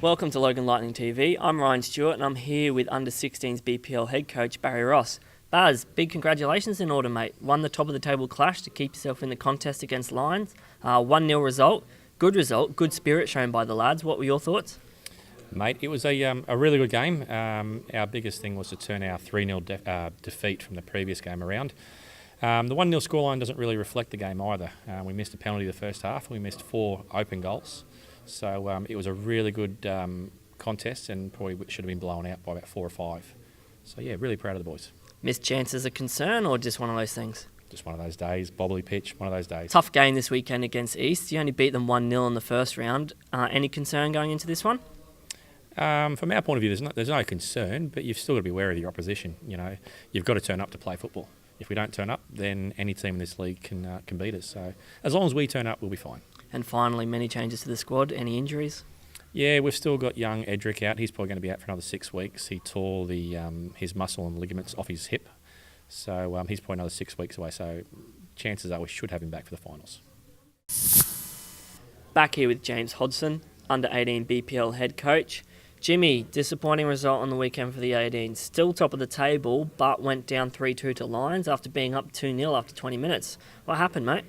Welcome to Logan Lightning TV. I'm Ryan Stewart and I'm here with Under-16s BPL head coach Barry Ross. Baz, big congratulations in order, mate. Won the top of the table clash to keep yourself in the contest against Lions. 1-0 result, good spirit shown by the lads. What were your thoughts? Mate, it was a really good game. Our biggest thing was to turn our 3-0 defeat from the previous game around. The 1-0 scoreline doesn't really reflect the game either. We missed a penalty the first half. We missed 4 open goals. So it was a really good contest and probably should have been blown out by about 4 or 5. So yeah, really proud of the boys. Missed chances a concern or just one of those things? Just one of those days, bobbly pitch, one of those days. Tough game this weekend against East. You only beat them 1-0 in the first round. Any concern going into this one? From our point of view, there's no concern, but you've still got to be wary of your opposition. You know, you've got to turn up to play football. If we don't turn up, then any team in this league can beat us. So as long as we turn up, we'll be fine. And finally, many changes to the squad. Any injuries? Yeah, we've still got young Edric out. He's probably going to be out for another 6 weeks. He tore his muscle and ligaments off his hip. So he's probably another 6 weeks away. So chances are we should have him back for the finals. Back here with James Hodgson, Under-18 BPL head coach. Jimmy, disappointing result on the weekend for the 18s. Still top of the table, but went down 3-2 to Lions after being up 2-0 after 20 minutes. What happened, mate?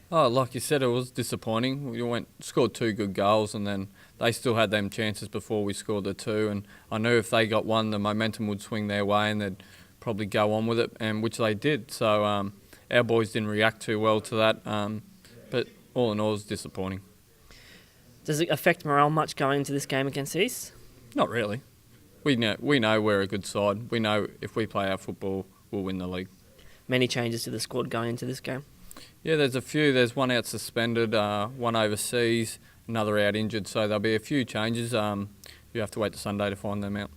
Oh, like you said, it was disappointing. We scored 2 good goals, and then they still had them chances before we scored the 2. And I knew if they got one, the momentum would swing their way, and they'd probably go on with it, and which they did. So our boys didn't react too well to that. But all in all, it was disappointing. Does it affect morale much going into this game against East? Not really. We know we're a good side. We know if we play our football, we'll win the league. Many changes to the squad going into this game? Yeah, there's a few. There's one out suspended, one overseas, another out injured. So there'll be a few changes. You have to wait till Sunday to find them out.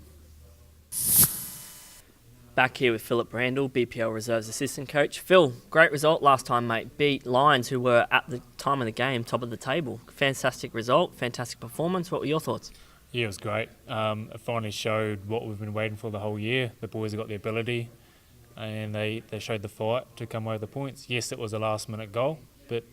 Back here with Philip Randall, BPL Reserves assistant coach. Phil, great result last time, mate. Beat Lions, who were at the time of the game top of the table. Fantastic result, fantastic performance. What were your thoughts? Yeah, it was great. It finally showed what we've been waiting for the whole year. The boys have got the ability and they showed the fight to come away with the points. Yes, it was a last-minute goal, but,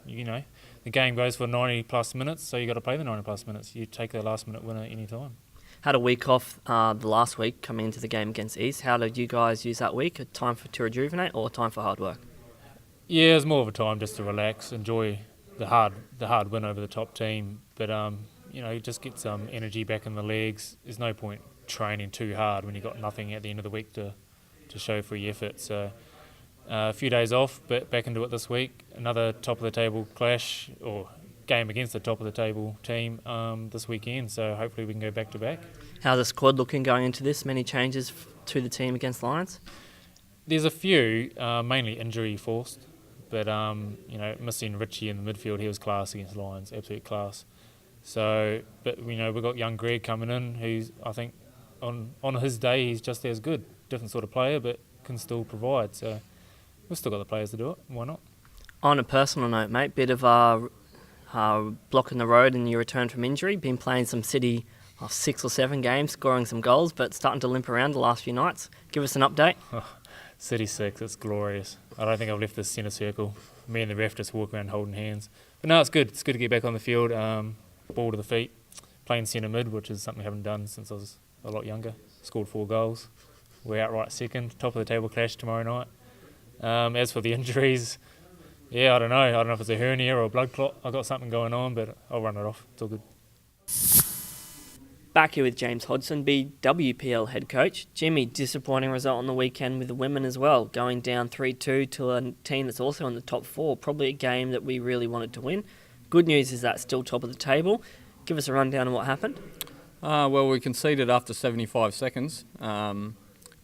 you know, the game goes for 90-plus minutes, so you've got to play the 90-plus minutes. You take the last-minute winner any time. Had a week off the last week coming into the game against East. How did you guys use that week? A time to rejuvenate or a time for hard work? Yeah, it was more of a time just to relax, enjoy the hard win over the top team, but you know, just get some energy back in the legs. There's no point training too hard when you've got nothing at the end of the week to show for your effort. So a few days off, but back into it this week. Another top-of-the-table clash or game against the top-of-the-table team this weekend. So hopefully we can go back-to-back. How's the squad looking going into this? Many changes to the team against Lions? There's a few, mainly injury-forced. But, you know, missing Richie in the midfield, he was class against Lions, absolute class. So, but you know, we've got young Greg coming in, who's, I think, on his day, he's just as good. Different sort of player, but can still provide. So we've still got the players to do it. Why not? On a personal note, mate, bit of a block in the road in your return from injury. Been playing some City 6 or 7 games, scoring some goals, but starting to limp around the last few nights. Give us an update. City 6, it's glorious. I don't think I've left the centre circle. Me and the ref just walk around holding hands. But no, it's good. It's good to get back on the field. Ball to the feet, playing centre mid, which is something I haven't done since I was a lot younger. Scored 4 goals. We're outright second. Top of the table clash tomorrow night. As for the injuries, yeah, I don't know. I don't know if it's a hernia or a blood clot. I've got something going on, but I'll run it off. It's all good. Back here with James Hodgson, BWPL head coach. Jimmy, disappointing result on the weekend with the women as well, going down 3-2 to a team that's also in the top 4. Probably a game that we really wanted to win. Good news is that still top of the table. Give us a rundown on what happened. Well, we conceded after 75 seconds.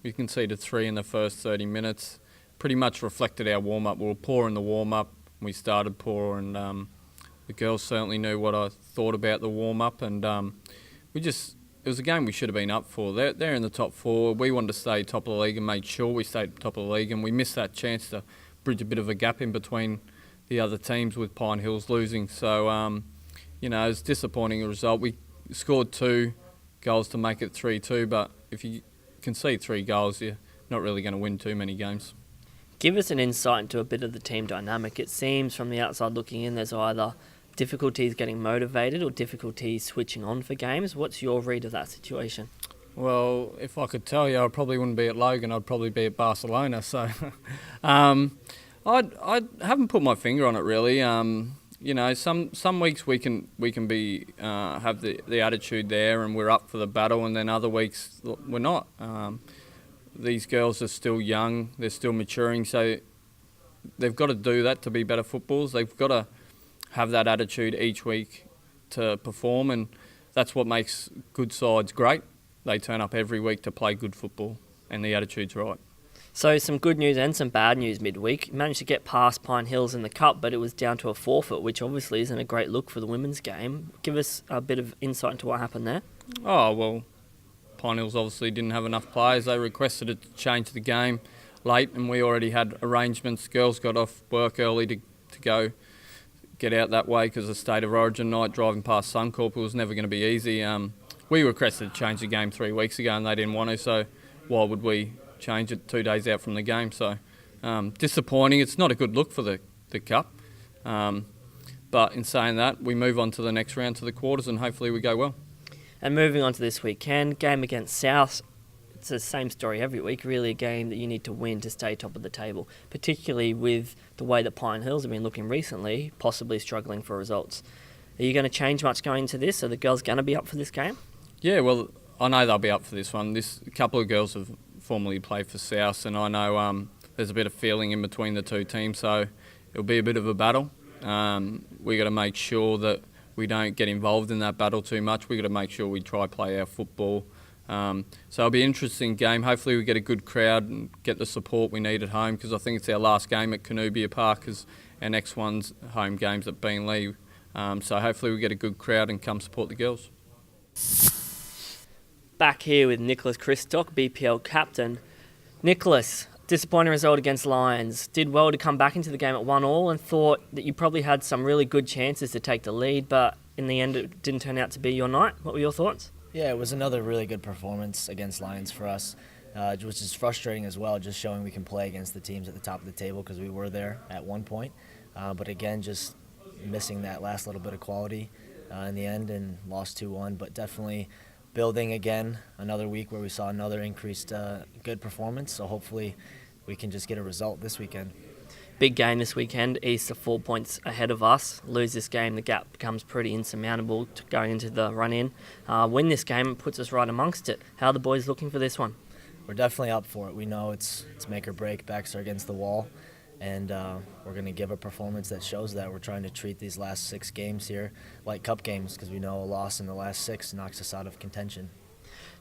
We conceded 3 in the first 30 minutes. Pretty much reflected our warm-up. We were poor in the warm-up. We started poor, and the girls certainly knew what I thought about the warm-up. And it was a game we should have been up for. They're in the top 4. We wanted to stay top of the league and made sure we stayed top of the league, and we missed that chance to bridge a bit of a gap in between the other teams with Pine Hills losing. So, you know, it's a disappointing result. We scored 2 goals to make it 3-2, but if you concede 3 goals, you're not really going to win too many games. Give us an insight into a bit of the team dynamic. It seems from the outside looking in, there's either difficulties getting motivated or difficulties switching on for games? What's your read of that situation? Well, if I could tell you, I probably wouldn't be at Logan. I'd probably be at Barcelona. So, I haven't put my finger on it really. Some weeks we can be have the attitude there and we're up for the battle, and then other weeks we're not. These girls are still young. They're still maturing. So they've got to do that to be better footballers. They've got to have that attitude each week to perform, and that's what makes good sides great. They turn up every week to play good football, and the attitude's right. So some good news and some bad news midweek. You managed to get past Pine Hills in the Cup, but it was down to a forfeit, which obviously isn't a great look for the women's game. Give us a bit of insight into what happened there. Oh, well, Pine Hills obviously didn't have enough players. They requested it to change the game late, and we already had arrangements. Girls got off work early to go get out that way because of State of Origin night, driving past Suncorp. It was never going to be easy. We requested to change the game 3 weeks ago and they didn't want to, so why would we change it 2 days out from the game? So disappointing. It's not a good look for the Cup. But in saying that, we move on to the next round, to the quarters, and hopefully we go well. And moving on to this weekend, game against South. It's the same story every week, really a game that you need to win to stay top of the table, particularly with the way that Pine Hills have been looking recently, possibly struggling for results. Are you going to change much going into this? Are the girls going to be up for this game? Yeah, well, I know they'll be up for this one. A couple of girls have formerly played for South, and I know there's a bit of feeling in between the two teams, so it'll be a bit of a battle. We've got to make sure that we don't get involved in that battle too much. We've got to make sure we try play our football. So it'll be an interesting game. Hopefully we get a good crowd and get the support we need at home, because I think it's our last game at Canoobia Park, because our next one's home games at Beenleigh. So hopefully we get a good crowd and come support the girls. Back here with Nicholas Christock, BPL captain. Nicholas, disappointing result against Lions. Did well to come back into the game at 1-1 and thought that you probably had some really good chances to take the lead, but in the end it didn't turn out to be your night. What were your thoughts? Yeah, it was another really good performance against Lions for us, which is frustrating as well, just showing we can play against the teams at the top of the table, because we were there at one point. But again, just missing that last little bit of quality in the end and lost 2-1, but definitely building again another week where we saw another increased good performance, so hopefully we can just get a result this weekend. Big game this weekend. East are 4 points ahead of us. Lose this game, the gap becomes pretty insurmountable going into the run-in. Win this game, it puts us right amongst it. How are the boys looking for this one? We're definitely up for it. We know it's make or break, backs are against the wall, and we're going to give a performance that shows that. We're trying to treat these last 6 games here like cup games, because we know a loss in the last 6 knocks us out of contention.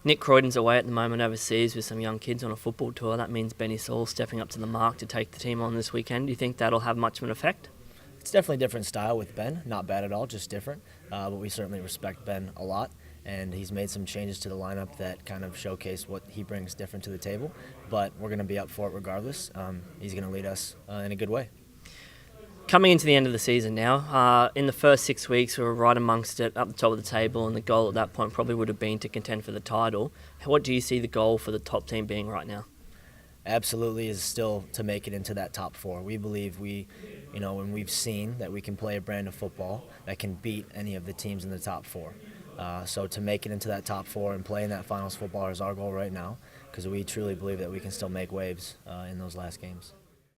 Nick Croydon's away at the moment overseas with some young kids on a football tour. That means Benny Saul stepping up to the mark to take the team on this weekend. Do you think that'll have much of an effect? It's definitely a different style with Ben. Not bad at all, just different. But we certainly respect Ben a lot, and he's made some changes to the lineup that kind of showcase what he brings different to the table. But we're going to be up for it regardless. He's going to lead us in a good way. Coming into the end of the season now, in the first 6 weeks we were right amongst it, up the top of the table, and the goal at that point probably would have been to contend for the title. What do you see the goal for the top team being right now? Absolutely is still to make it into that top 4. We believe when we've seen that we can play a brand of football that can beat any of the teams in the top 4. So to make it into that top 4 and play in that finals football is our goal right now, because we truly believe that we can still make waves in those last games.